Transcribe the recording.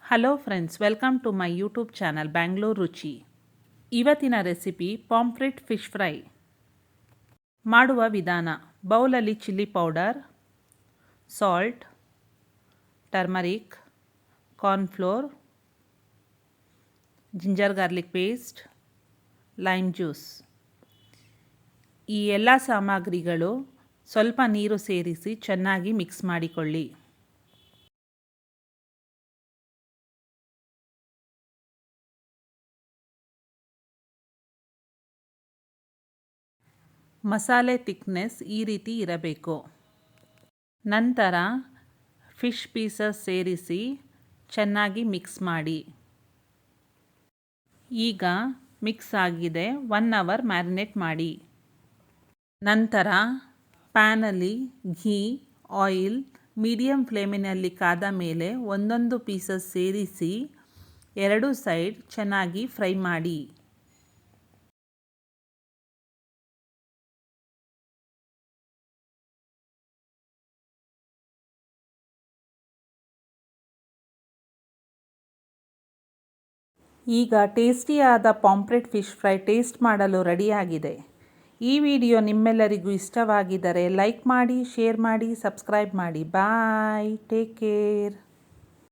Hello friends, welcome to my YouTube channel Bangalore Ruchi. ಇವತ್ತಿನ recipe pomfret fish fry. ಮಾಡುವ ವಿಧಾನ: ಬೌಲಲ್ಲಿ chilli powder, salt, turmeric, cornflour, ginger garlic paste, lime juice. ಈ ಎಲ್ಲ ಸಾಮಗ್ರಿಗಳು ಸ್ವಲ್ಪ ನೀರು ಸೇರಿಸಿ ಚೆನ್ನಾಗಿ ಮಿಕ್ಸ್ ಮಾಡಿಕೊಳ್ಳಿ. ಮಸಾಲೆ ಥಿಕ್ನೆಸ್ ಈ ರೀತಿ ಇರಬೇಕು. ನಂತರ ಫಿಶ್ ಪೀಸಸ್ ಸೇರಿಸಿ ಚೆನ್ನಾಗಿ ಮಿಕ್ಸ್ ಮಾಡಿ. ಈಗ ಮಿಕ್ಸ್ ಆಗಿದೆ. 1 ಅವರ್ ಮ್ಯಾರಿನೇಟ್ ಮಾಡಿ. ನಂತರ ಪ್ಯಾನಲ್ಲಿ ಘೀ, ಆಯಿಲ್ ಮೀಡಿಯಂ ಫ್ಲೇಮಿನಲ್ಲಿ ಕಾದ ಮೇಲೆ ಒಂದೊಂದು ಪೀಸಸ್ ಸೇರಿಸಿ 2 ಸೈಡ್ ಚೆನ್ನಾಗಿ ಫ್ರೈ ಮಾಡಿ. ಈಗ ಟೇಸ್ಟಿಯಾದ ಪಾಂಫ್ರೆಟ್ ಫಿಶ್ ಫ್ರೈ ಟೇಸ್ಟ್ ಮಾಡಲು ರೆಡಿಯಾಗಿದೆ. ಈ ವಿಡಿಯೋ ನಿಮ್ಮೆಲ್ಲರಿಗೂ ಇಷ್ಟವಾಗಿದ್ದರೆ ಲೈಕ್ ಮಾಡಿ, ಶೇರ್ ಮಾಡಿ, ಸಬ್ಸ್ಕ್ರೈಬ್ ಮಾಡಿ. ಬಾಯ್, ಟೇಕ್ ಕೇರ್.